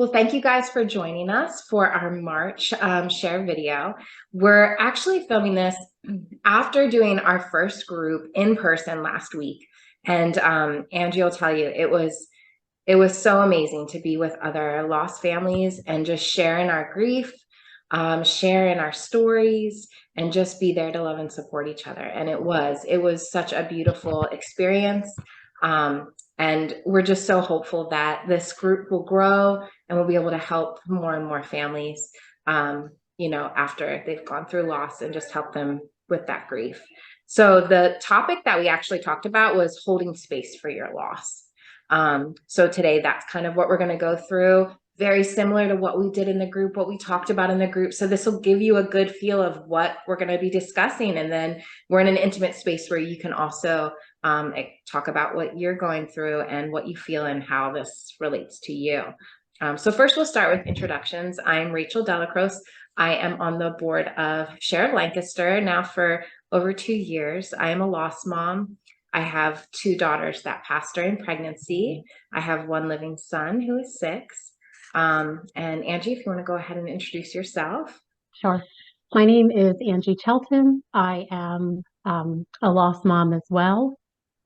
Well, thank you guys for joining us for our March share video. We're actually filming this after doing our first group in person last week. And Angie will tell you, it was so amazing to be with other lost families and just sharing our grief, sharing our stories, and just be there to love and support each other. And it was such a beautiful experience. And we're just so hopeful that this group will grow and we'll be able to help more and more families, after they've gone through loss and just help them with that grief. So the topic that we actually talked about was holding space for your loss. So today, that's kind of what we're going to go through. Very similar to what we did in the group, what we talked about in the group. So this will give you a good feel of what we're going to be discussing. And then we're in an intimate space where you can also talk about what you're going through and what you feel and how this relates to you. So first, we'll start with introductions. I'm Rachael Delacroce. I am on the board of Share of Lancaster now for over 2 years. I am a lost mom. I have 2 daughters that passed during pregnancy. I have 1 living son who is 6. And Angie, if you want to go ahead and introduce yourself. Sure. My name is Angie Chelton. I am a lost mom as well.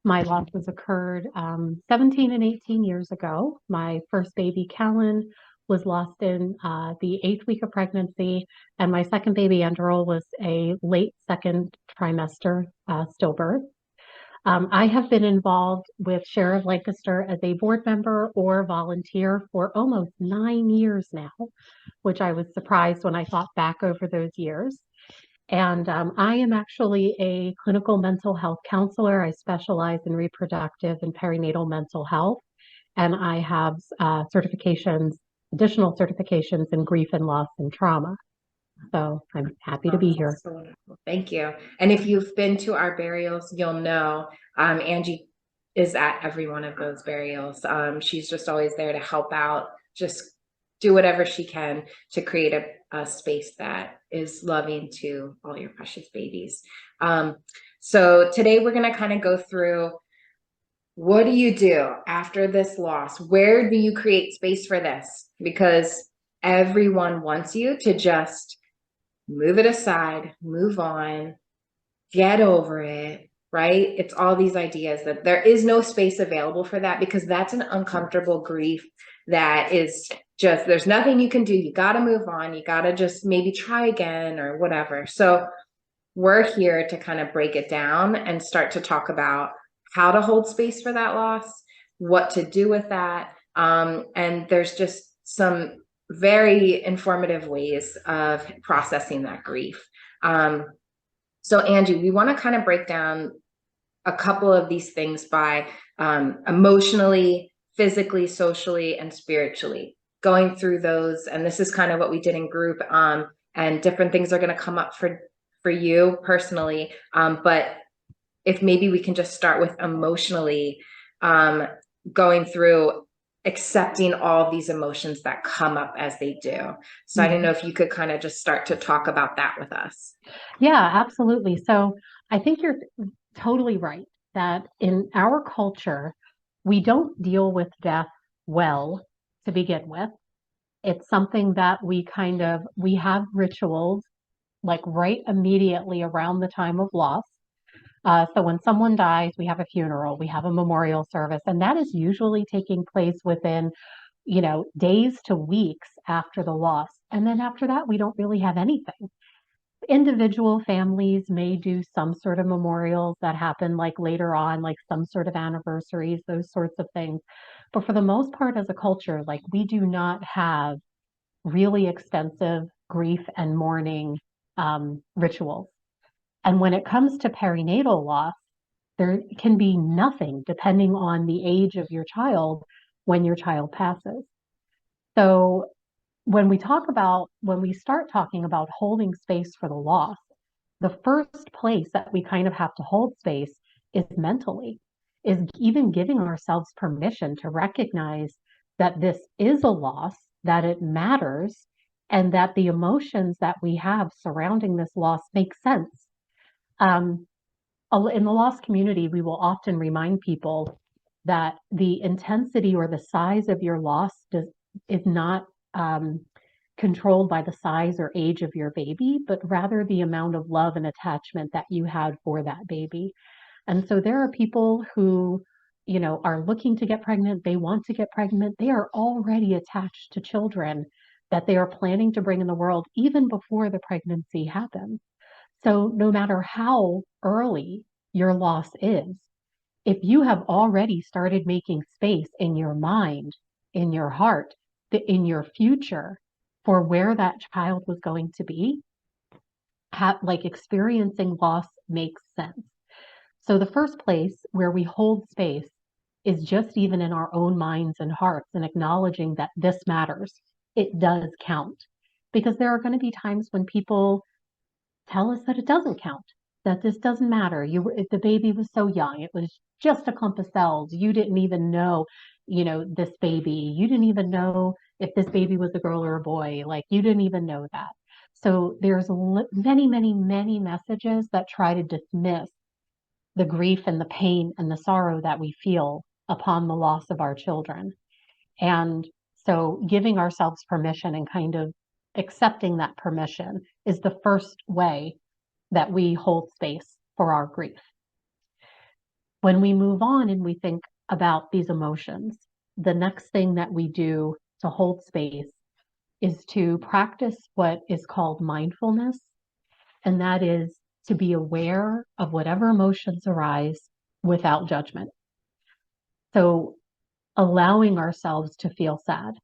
My losses occurred 17 and 18 years ago. My first baby, Callan, was lost in the 8th week of pregnancy, and my second baby, Andrew, was a late second trimester stillbirth. I have been involved with Share of Lancaster as a board member or volunteer for almost 9 years now, which I was surprised when I thought back over those years. And I am actually a clinical mental health counselor. I specialize in reproductive and perinatal mental health, and I have additional certifications in grief and loss and trauma. So I'm happy to be here. So wonderful. Thank you. And if you've been to our burials, you'll know Angie is at every one of those burials. She's just always there to help out, just do whatever she can to create a space that is loving to all your precious babies. So today we're going to kind of go through, what do you do after this loss? Where do you create space for this? Because everyone wants you to just move it aside, move on, get over it, right? It's all these ideas that there is no space available for that, because that's an uncomfortable grief that is just, there's nothing you can do. You got to move on. You got to just maybe try again or whatever. So we're here to kind of break it down and start to talk about how to hold space for that loss, what to do with that. And there's just some very informative ways of processing that grief. So Angie, we want to kind of break down a couple of these things by emotionally, physically, socially, and spiritually, going through those. And this is kind of what we did in group, and different things are going to come up for you personally. But if maybe we can just start with emotionally, going through accepting all these emotions that come up as they do. So I don't know if you could kind of just start to talk about that with us. Yeah, absolutely. So I think you're totally right that in our culture, we don't deal with death well to begin with. It's something that we have rituals like right immediately around the time of loss. So when someone dies, we have a funeral, we have a memorial service, and that is usually taking place within, days to weeks after the loss. And then after that, we don't really have anything. Individual families may do some sort of memorials that happen like later on, like some sort of anniversaries, those sorts of things. But for the most part, as a culture, like we do not have really extensive grief and mourning rituals. And when it comes to perinatal loss, there can be nothing depending on the age of your child when your child passes. So when we start talking about holding space for the loss, the first place that we kind of have to hold space is mentally, is even giving ourselves permission to recognize that this is a loss, that it matters, and that the emotions that we have surrounding this loss make sense. Um, in the loss community, we will often remind people that the intensity or the size of your loss not controlled by the size or age of your baby, but rather the amount of love and attachment that you had for that baby. And so there are people who, are looking to get pregnant, they want to get pregnant, they are already attached to children that they are planning to bring in the world even before the pregnancy happens. So no matter how early your loss is, if you have already started making space in your mind, in your heart, in your future for where that child was going to be, like experiencing loss makes sense. So the first place where we hold space is just even in our own minds and hearts and acknowledging that this matters. It does count. Because there are going to be times when people tell us that it doesn't count, that this doesn't matter. The baby was so young. It was just a clump of cells. You didn't even know, this baby. You didn't even know if this baby was a girl or a boy. Like you didn't even know that. So there's many, many, many messages that try to dismiss the grief and the pain and the sorrow that we feel upon the loss of our children. And so giving ourselves permission and kind of accepting that permission is the first way that we hold space for our grief. When we move on and we think about these emotions, the next thing that we do to hold space is to practice what is called mindfulness. And that is to be aware of whatever emotions arise without judgment. So allowing ourselves to feel sad,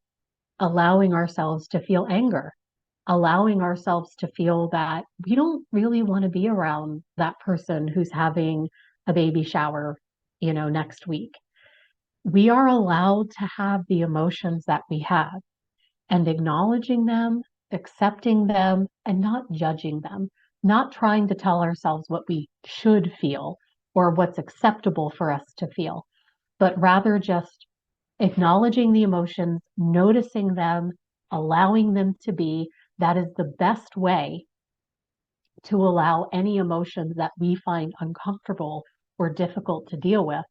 allowing ourselves to feel anger, allowing ourselves to feel that we don't really want to be around that person who's having a baby shower, next week. We are allowed to have the emotions that we have and acknowledging them, accepting them, and not judging them, not trying to tell ourselves what we should feel or what's acceptable for us to feel, but rather just acknowledging the emotions, noticing them, allowing them to be. That is the best way to allow any emotions that we find uncomfortable or difficult to deal with.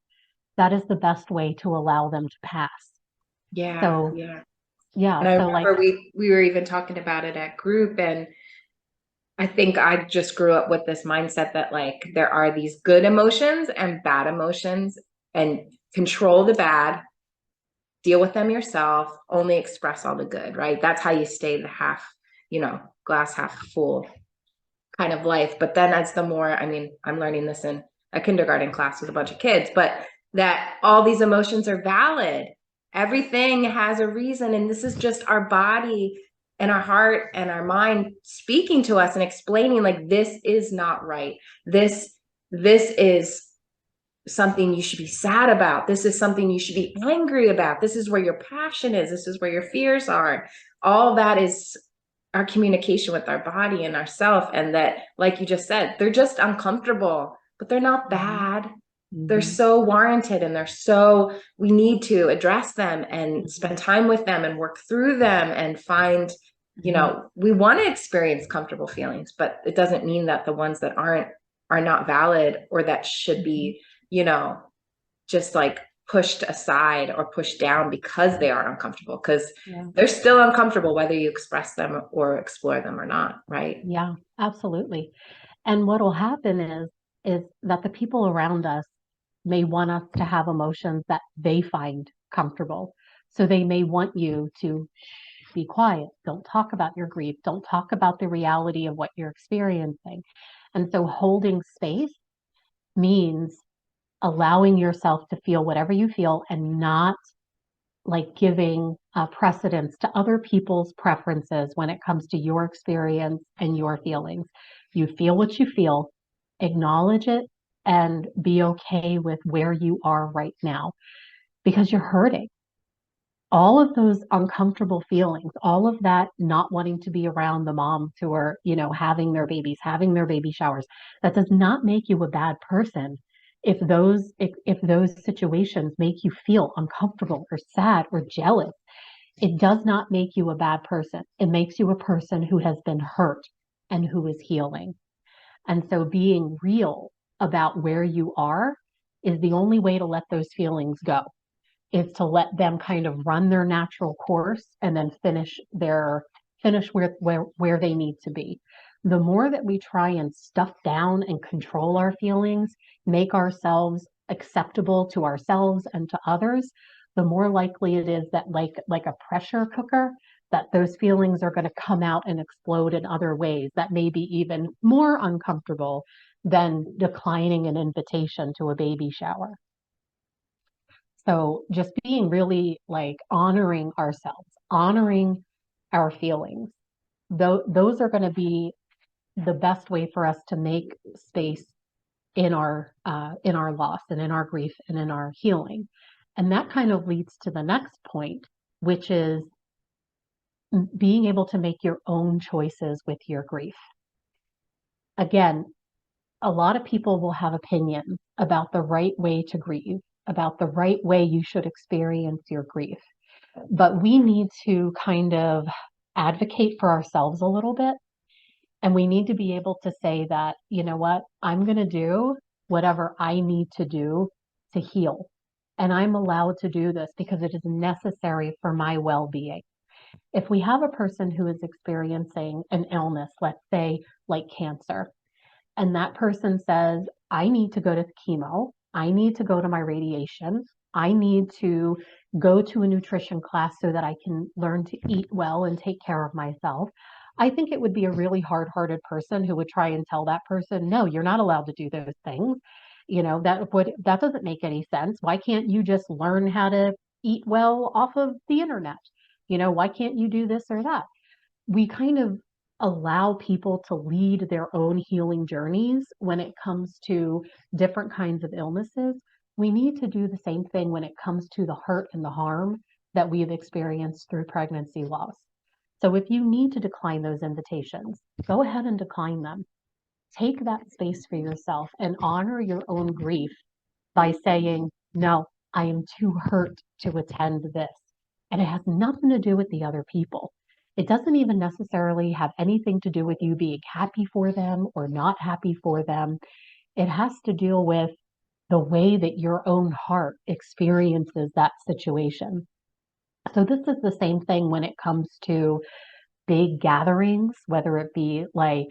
That is the best way to allow them to pass. Yeah, So, yeah. yeah, And I so like, remember we were even talking about it at group, and I think I just grew up with this mindset that like there are these good emotions and bad emotions, and control the bad, deal with them yourself, only express all the good, right? That's how you stay the half, glass half full kind of life. But then as the more, I mean, I'm learning this in a kindergarten class with a bunch of kids, but that all these emotions are valid. Everything has a reason. And this is just our body and our heart and our mind speaking to us and explaining like, this is not right. This is something you should be sad about. This is something you should be angry about. This is where your passion is. This is where your fears are. All that is our communication with our body and ourself. And that, like you just said, they're just uncomfortable, but they're not bad. They're mhm, so warranted, and we need to address them and mhm, spend time with them and work through them and find, mhm, we want to experience comfortable feelings, but it doesn't mean that the ones that aren't are not valid, or that should mhm, be, you know, just like pushed aside or pushed down because they are uncomfortable, because yeah. they're still uncomfortable whether you express them or explore them or not, right? Yeah, absolutely. And what will happen is that the people around us may want us to have emotions that they find comfortable. So they may want you to be quiet, don't talk about your grief, don't talk about the reality of what you're experiencing. And so holding space means allowing yourself to feel whatever you feel and not like giving precedence to other people's preferences when it comes to your experience and your feelings. You feel what you feel, acknowledge it, and be okay with where you are right now because you're hurting. All of those uncomfortable feelings, all of that not wanting to be around the moms who are, having their babies, having their baby showers, that does not make you a bad person. If those situations make you feel uncomfortable or sad or jealous, it does not make you a bad person. It makes you a person who has been hurt and who is healing. And so being real about where you are is the only way to let those feelings go. is to let them kind of run their natural course and then finish where they need to be. The more that we try and stuff down and control our feelings, make ourselves acceptable to ourselves and to others, the more likely it is that like a pressure cooker, that those feelings are going to come out and explode in other ways that may be even more uncomfortable than declining an invitation to a baby shower. So just being really like honoring ourselves, honoring our feelings, those are going to be the best way for us to make space in our loss and in our grief and in our healing. And that kind of leads to the next point, which is being able to make your own choices with your grief. Again, a lot of people will have opinions about the right way to grieve, about the right way you should experience your grief. But we need to kind of advocate for ourselves a little bit. And we need to be able to say that, you know what, I'm going to do whatever I need to do to heal. And I'm allowed to do this because it is necessary for my well being. If we have a person who is experiencing an illness, let's say like cancer, and that person says, I need to go to chemo, I need to go to my radiation, I need to go to a nutrition class so that I can learn to eat well and take care of myself. I think it would be a really hard-hearted person who would try and tell that person, no, you're not allowed to do those things. That doesn't make any sense. Why can't you just learn how to eat well off of the internet? Why can't you do this or that? We kind of allow people to lead their own healing journeys when it comes to different kinds of illnesses. We need to do the same thing when it comes to the hurt and the harm that we've experienced through pregnancy loss. So if you need to decline those invitations, go ahead and decline them. Take that space for yourself and honor your own grief by saying, no, I am too hurt to attend this. And it has nothing to do with the other people. It doesn't even necessarily have anything to do with you being happy for them or not happy for them. It has to deal with the way that your own heart experiences that situation. So this is the same thing when it comes to big gatherings, whether it be like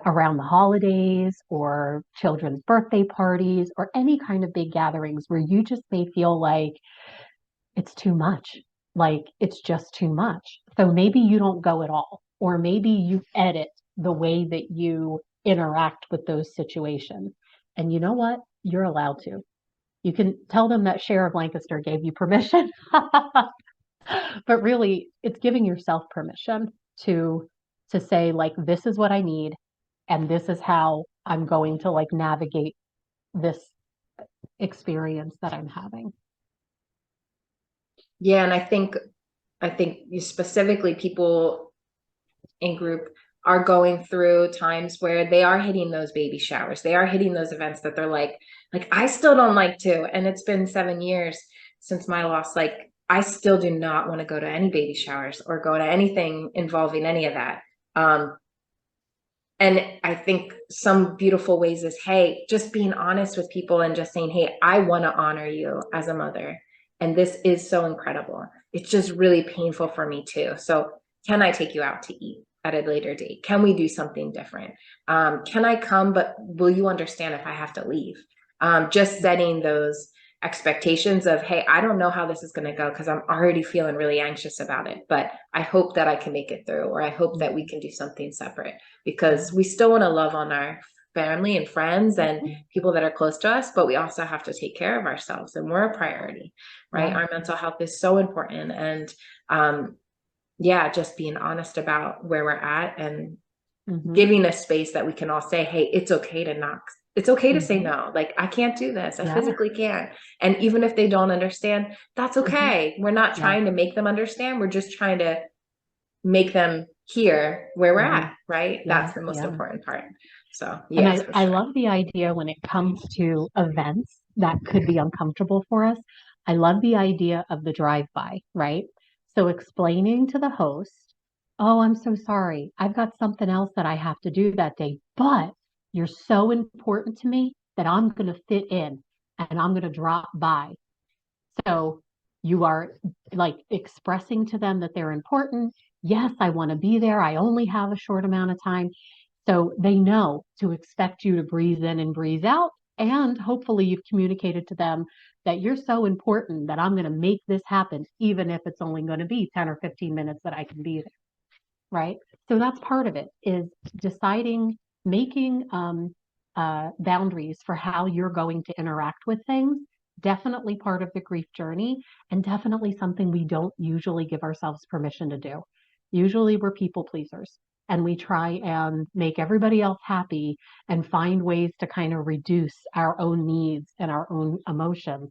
around the holidays or children's birthday parties or any kind of big gatherings where you just may feel like it's too much. Like it's just too much. So maybe you don't go at all, or maybe you edit the way that you interact with those situations. And you know what? You're allowed to. You can tell them that Sheriff Lancaster gave you permission. But really, it's giving yourself permission to say like this is what I need and this is how I'm going to like navigate this experience that I'm having. Yeah, and I think you specifically people in group are going through times where they are hitting those baby showers. They are hitting those events that they're like I still don't like to. And it's been 7 years since my loss. Like I still do not want to go to any baby showers or go to anything involving any of that. And I think some beautiful ways is, hey, just being honest with people and just saying, hey, I want to honor you as a mother. And this is so incredible. It's just really painful for me too. So can I take you out to eat at a later date? Can we do something different? Can I come, but will you understand if I have to leave? Just setting those expectations of, hey, I don't know how this is going to go because I'm already feeling really anxious about it, but I hope that I can make it through, or I hope that we can do something separate, because we still want to love on our family and friends and people that are close to us, but we also have to take care of ourselves, and we're a priority, right? Yeah. Our mental health is so important. And yeah, just being honest about where we're at and giving a space that we can all say, hey, it's okay to not, it's okay to say no. Like, I can't do this. I Yeah. physically can't. And even if they don't understand, that's okay. We're not trying to make them understand. We're just trying to make them hear where we're at, right? Yeah. That's the most Yeah. important part. So And yes, for I sure. love the idea when it comes to events that could be uncomfortable for us. I love the idea of the drive-by, right? So explaining to the host, oh, I'm so sorry. I've got something else that I have to do that day, but you're so important to me that I'm going to fit in and I'm going to drop by. So You are like expressing to them that they're important. Yes, I want to be there. I only have a short amount of time. So they know to expect you to breathe in and breathe out. And hopefully you've communicated to them that you're so important that I'm going to make this happen, even if it's only going to be 10 or 15 minutes that I can be there. Right. So that's part of it is deciding, making boundaries for how you're going to interact with things. Definitely part of the grief journey and definitely something we don't usually give ourselves permission to do. Usually we're people pleasers and we try and make everybody else happy and find ways to kind of reduce our own needs and our own emotions.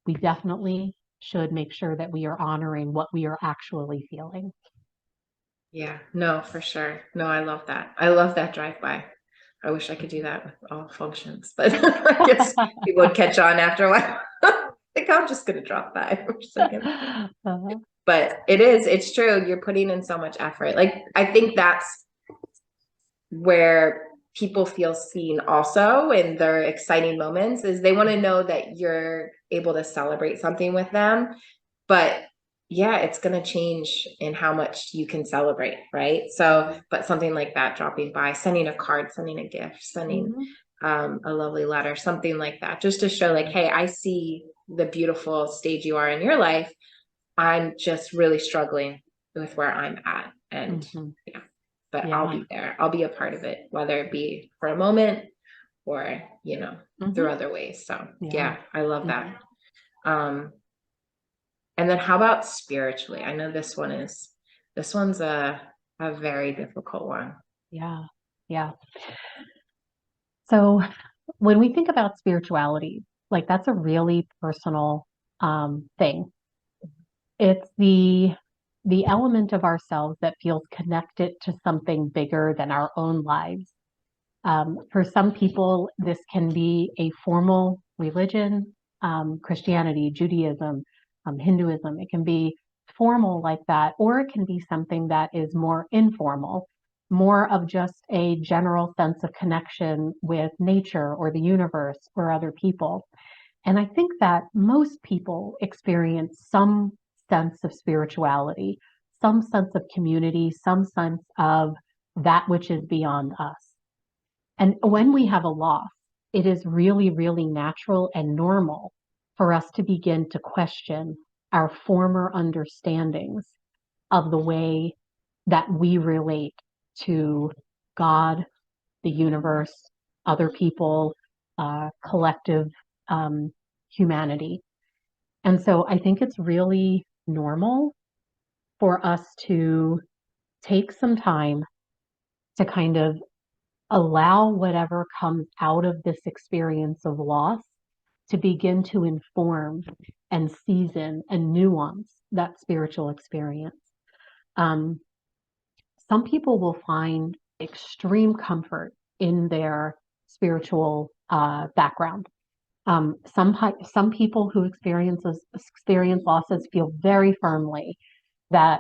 We definitely should make sure that we are honoring what we are actually feeling. Yeah, no, for sure. No, I love that. I love that drive by. I wish I could do that with all functions, but I guess people would catch on after a while. I think I'm just gonna drop by for a second. Uh-huh. But it's true. You're putting in so much effort. Like, I think that's where people feel seen also in their exciting moments is they want to know that you're able to celebrate something with them. But yeah, it's going to change in how much you can celebrate, right? So, but something like that, dropping by, sending a card, sending a gift, sending Mhm. a lovely letter, something like that, just to show like, hey, I see the beautiful stage you are in your life. I'm just really struggling with where I'm at. And Mhm. yeah, but I'll Yeah. be there. I'll be a part of it, whether it be for a moment or, through Mhm. other ways. So Yeah. yeah, I love Mhm. that. Um, and then how about spiritually? I know this one's a very difficult one. Yeah. Yeah. So when we think about spirituality, like that's a really personal thing. It's the element of ourselves that feels connected to something bigger than our own lives. For some people, this can be a formal religion, Christianity, Judaism, Hinduism. It can be formal like that, or it can be something that is more informal, more of just a general sense of connection with nature or the universe or other people. And I think that most people experience some sense of spirituality, some sense of community, some sense of that which is beyond us. And when we have a loss, it is really, really natural and normal for us to begin to question our former understandings of the way that we relate to God, the universe, other people, collective um, humanity. And so I think it's really normal for us to take some time to kind of allow whatever comes out of this experience of loss to begin to inform and season and nuance that spiritual experience. Um, some people will find extreme comfort in their spiritual background. Some people who experience losses feel very firmly that,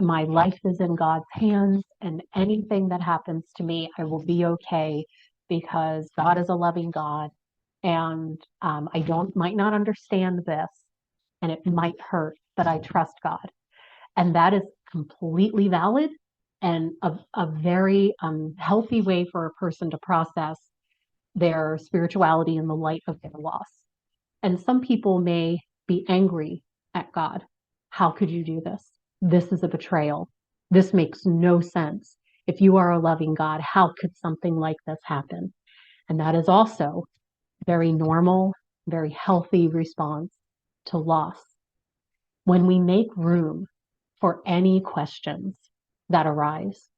my life is in God's hands and anything that happens to me, I will be okay because God is a loving God and I don't might not understand this and it might hurt, but I trust God. And that is completely valid and a very healthy way for a person to process their spirituality in the light of their loss. And some people may be angry at God. How could you do this? This is a betrayal. This makes no sense. If you are a loving God, how could something like this happen? And that is also very normal, very healthy response to loss. When we make room for any questions that arise,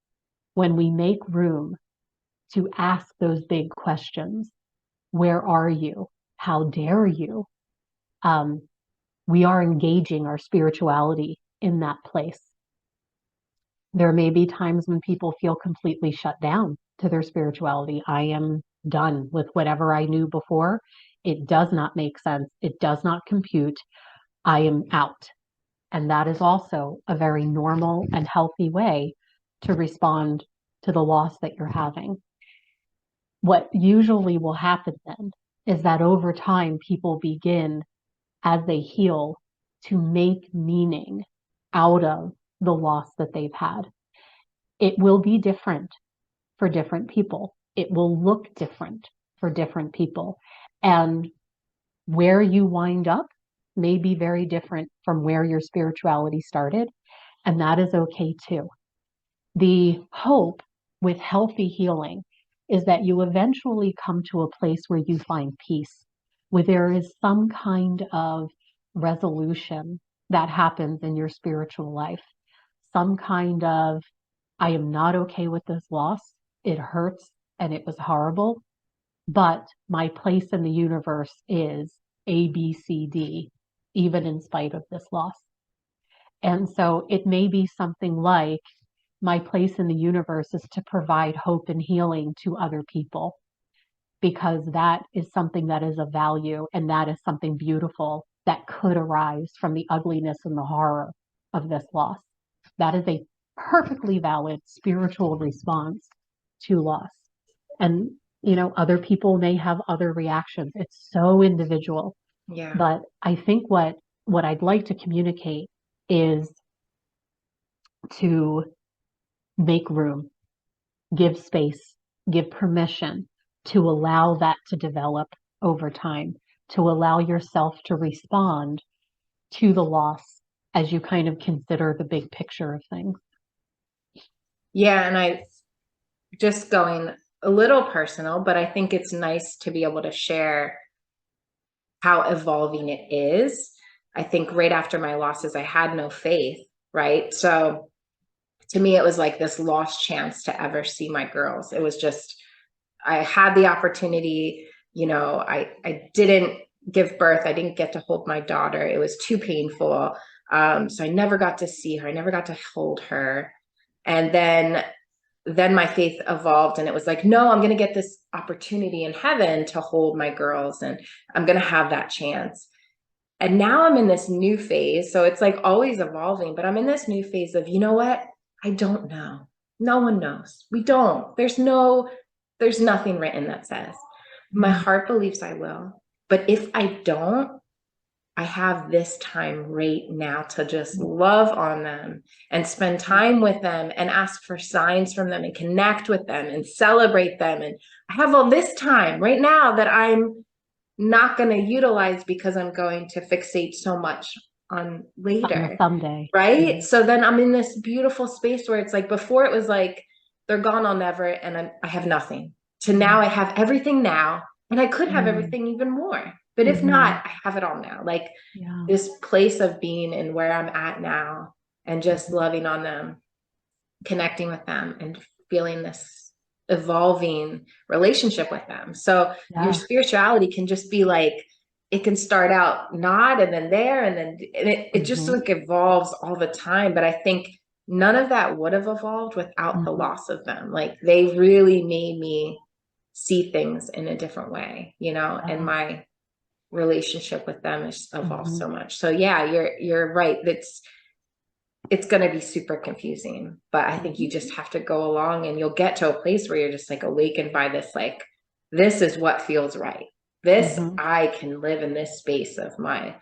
when we make room to ask those big questions, where are you? How dare you? Um, we are engaging our spirituality in that place. There may be times when people feel completely shut down to their spirituality. I am done with whatever I knew before. It does not make sense. It does not compute. I am out. And that is also a very normal and healthy way to respond to the loss that you're having. What usually will happen then is that over time, people begin as they heal to make meaning out of the loss that they've had. It will be different for different people. It will look different for different people. And where you wind up may be very different from where your spirituality started. And that is okay too. The hope with healthy healing is that you eventually come to a place where you find peace, where there is some kind of resolution that happens in your spiritual life, some kind of, I am not okay with this loss. It hurts and it was horrible, but my place in the universe is A, B, C, D, even in spite of this loss. And so it may be something like, my place in the universe is to provide hope and healing to other people, because that is something that is of value and that is something beautiful that could arise from the ugliness and the horror of this loss. That is a perfectly valid spiritual response to loss. And, other people may have other reactions. It's so individual. Yeah. But I think what I'd like to communicate is to make room, give space, give permission to allow that to develop over time, to allow yourself to respond to the loss as you kind of consider the big picture of things. Yeah. And I just going a little personal, but I think it's nice to be able to share how evolving it is. I think right after my losses, I had no faith, right? So to me, it was like this lost chance to ever see my girls. It was just, I had the opportunity, I didn't give birth. I didn't get to hold my daughter. It was too painful. So I never got to see her. I never got to hold her. And then my faith evolved, and it was like, no, I'm going to get this opportunity in heaven to hold my girls, and I'm going to have that chance. And now I'm in this new phase. So it's like always evolving, but I'm in this new phase of, you know what? I don't know. No one knows. We don't. There's nothing written that says. My heart believes I will. But if I don't, I have this time right now to just love on them and spend time with them and ask for signs from them and connect with them and celebrate them. And I have all this time right now that I'm not going to utilize because I'm going to fixate so much on later. Someday. Right. So then I'm in this beautiful space where it's like, before it was like, they're gone, I'll never, and I have nothing, to now I have everything now, and I could have everything even more. But if not, I have it all now. Like this place of being and where I'm at now, and just loving on them, connecting with them, and feeling this evolving relationship with them. So your spirituality can just be like, it can start out not, and then there, and then it just like evolves all the time. But I think none of that would have evolved without the loss of them. Like they really made me see things in a different way, and my relationship with them has evolved so much. So yeah, you're right. It's going to be super confusing, but I think you just have to go along, and you'll get to a place where you're just like awakened by this, like, this is what feels right. This, I can live in this space of my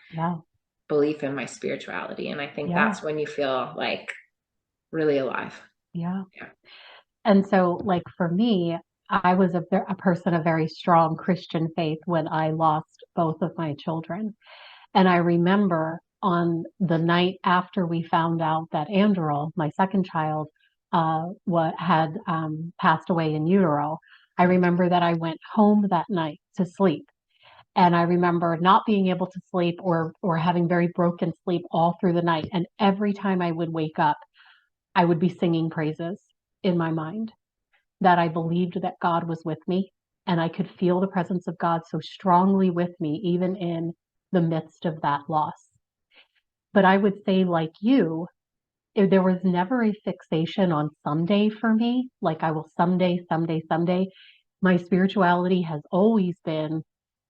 belief in my spirituality. And I think that's when you feel like really alive. Yeah. And so like for me, I was a person of very strong Christian faith when I lost both of my children. And I remember on the night after we found out that Andrew, my second child, had passed away in utero, I remember that I went home that night to sleep. And I remember not being able to sleep, or having very broken sleep all through the night. And every time I would wake up, I would be singing praises in my mind, that I believed that God was with me, and I could feel the presence of God so strongly with me, even in the midst of that loss. But I would say, like you, there was never a fixation on someday for me, like I will someday. My spirituality has always been,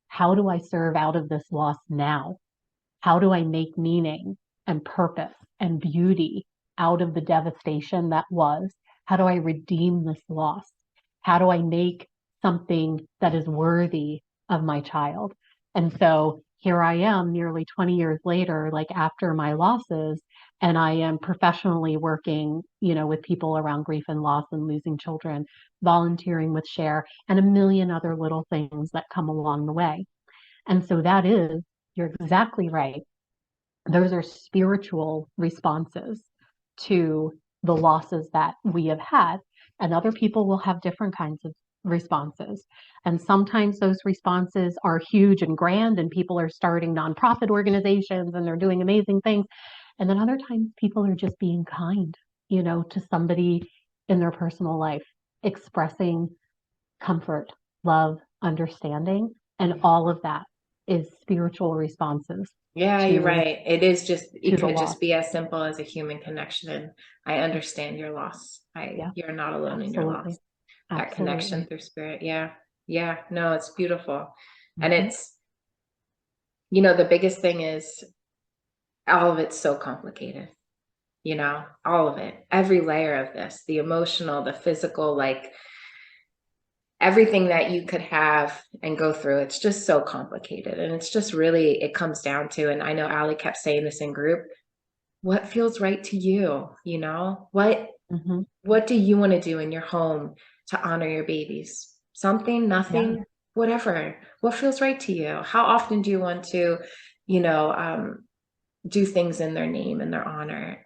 how do I serve out of this loss now? How do I make meaning and purpose and beauty out of the devastation that was? How do I redeem this loss? How do I make something that is worthy of my child? And so here I am nearly 20 years later, like after my losses, and I am professionally working, with people around grief and loss and losing children, volunteering with Share, and a million other little things that come along the way. And so you're exactly right. Those are spiritual responses to the losses that we have had. And other people will have different kinds of responses. And sometimes those responses are huge and grand, and people are starting nonprofit organizations and they're doing amazing things. And then other times people are just being kind, to somebody in their personal life, expressing comfort, love, understanding, and all of that is spiritual responses Yeah, you're to right. It the could loss. just be as simple as a human connection. And I understand your loss. Yeah, You're not alone in your loss. absolutely. That connection Absolutely. through spirit. Yeah. Yeah. No, it's beautiful. And Hmm. the biggest thing is all of it's so complicated, all of it, every layer of this, the emotional, the physical, like everything that you could have and go through. It's just so complicated. And it's just really, it comes down to, and I know Allie kept saying this in group, what feels right to you? Hmm. What do you want to do in your home to honor your babies? Something, Yeah. nothing, whatever. What feels right to you? How often do you want to, you know, um, do things in their name and their honor?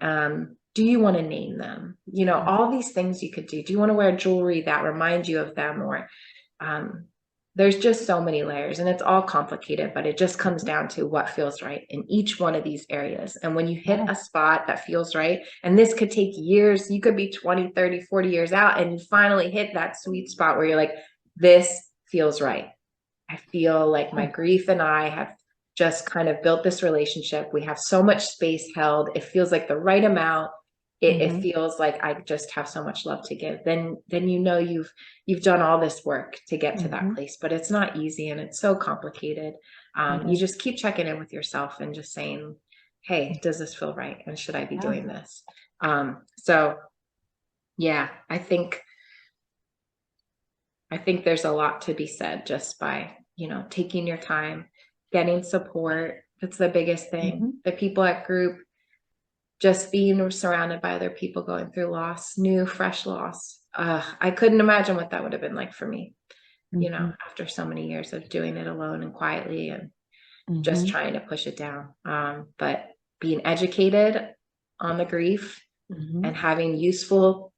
Do you want to name them? Yeah. All these things you could do. Do you want to wear jewelry that reminds you of them? Or um, there's just so many layers, and it's all complicated, but it just comes Mhm. down to what feels right in each one of these areas. And when you hit Yes. a spot that feels right, and this could take years, you could be 20, 30, 40 years out, and you finally hit that sweet spot where you're like, this feels right. I feel like my Yeah. grief and I have just kind of built this relationship. We have so much space held. It feels like the right amount. It Hmm. feels like I just have so much love to give. Then you've done all this work to get to that Hmm. place, but it's not easy and it's so complicated. It You is. just keep checking in with yourself and just saying, "Hey, does this feel right? And should I be Yeah. doing this?" So yeah, I think there's a lot to be said just by, taking your time, getting support. That's the biggest thing. Hmm. The people at group, just being surrounded by other people going through loss, new, fresh loss. I couldn't imagine what that would have been like for me, Hmm. after so many years of doing it alone and quietly and just Hmm. trying to push it down. But being educated on the grief Hmm. and having useful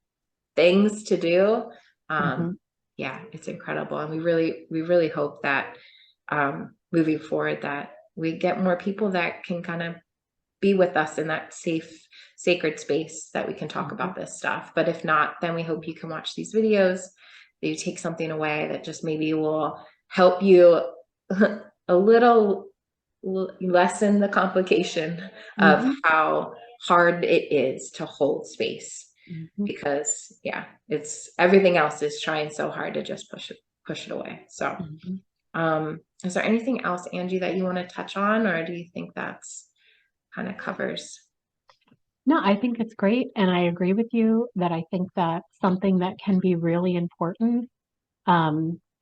things to do. Hmm. Yeah, it's incredible. And we really hope that moving forward that we get more people that can kind of be with us in that safe, sacred space that we can talk Hmm. about this stuff. But if not, then we hope you can watch these videos, that you take something away that just maybe will help you a little lessen the complication of Hmm. how hard it is to hold space, Hmm. because yeah, it's everything else is trying so hard to just push it away. So Hmm. is there anything else, Angie, that you want to touch on, or do you think that's kind of covers? No, I think it's great. And I agree with you that I think that something that can be really important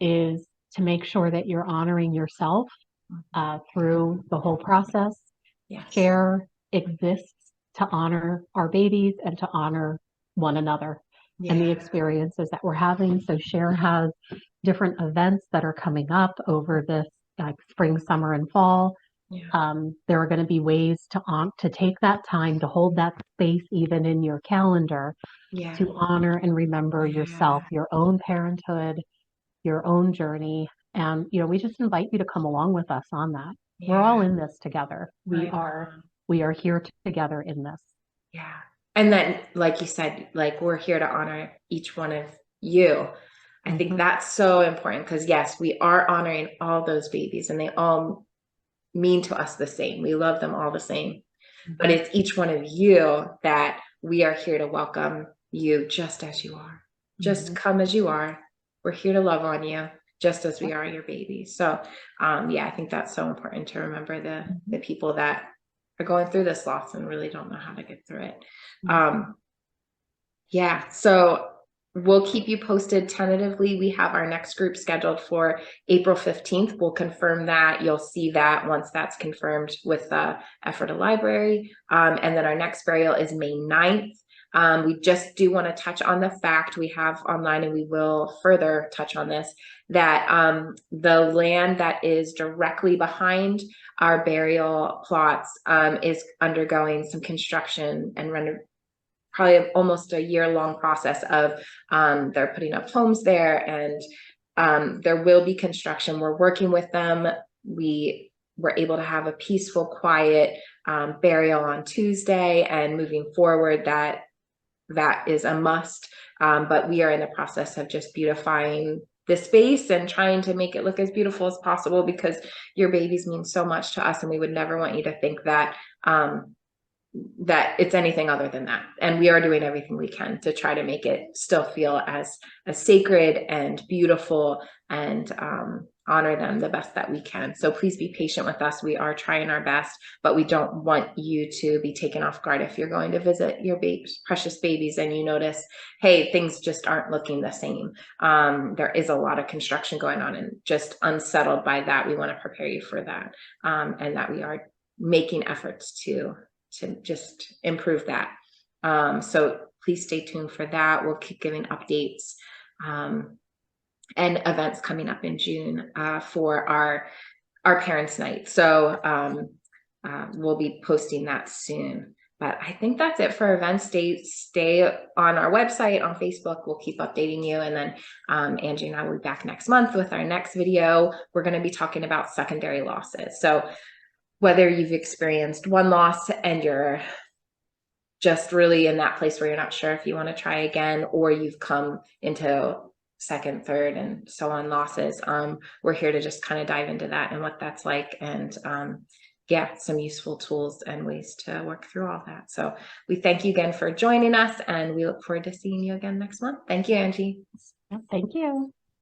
is to make sure that you're honoring yourself through the whole process. Yes. Share exists to honor our babies and to honor one another and the Yeah. experiences that we're having. So Share has different events that are coming up over this spring, summer, and fall. Yeah. There are going to be ways to take that time to hold that space even in your calendar Yeah. to honor and remember Yeah. yourself, your own parenthood, your own journey. And, we just invite you to come along with us on that. We're all Yeah. in this together. I We are, know. we are here together in this. Yeah. And then, like you said, like we're here to honor each one of you. I think Hmm. that's so important because, yes, we are honoring all those babies and they all mean to us the same. We love them all the same. But Hmm. it's each one of you that we are here to welcome you just as you are. Just Hmm. come as you are. We're here to love on you just as Yep. we are your baby. So yeah, I think that's so important to remember the Hmm. people that are going through this loss and really don't know how to get through it. Hmm. Um, yeah, so we'll keep you posted tentatively. We have our next group scheduled for April 15th. We'll confirm that. You'll see that once that's confirmed with the Ephrata Library. And then our next burial is May 9th. We just do want to touch on the fact we have online, and we will further touch on this, that the land that is directly behind our burial plots is undergoing some construction and probably almost a year-long process of they're putting up homes there, and there will be construction. We're working with them. We were able to have a peaceful, quiet burial on Tuesday, and moving forward, that is a must. But we are in the process of just beautifying the space and trying to make it look as beautiful as possible, because your babies mean so much to us, and we would never want you to think that that it's anything other than that. And we are doing everything we can to try to make it still feel as sacred and beautiful, and honor them the best that we can. So please be patient with us. We are trying our best, but we don't want you to be taken off guard if you're going to visit your precious babies and you notice, hey, things just aren't looking the same. There is a lot of construction going on, and just unsettled by that, we want to prepare you for that, and that we are making efforts to just improve that. So please stay tuned for that. We'll keep giving updates and events coming up in June for our parents' night. So we'll be posting that soon. But I think that's it for events. Stay on our website, on Facebook. We'll keep updating you. And then Angie and I will be back next month with our next video. We're going to be talking about secondary losses. So whether you've experienced one loss and you're just really in that place where you're not sure if you want to try again, or you've come into second, third, and so on losses, we're here to just kind of dive into that and what that's like, and yeah, some useful tools and ways to work through all that. So we thank you again for joining us, and we look forward to seeing you again next month. Thank you, Angie. Thank you.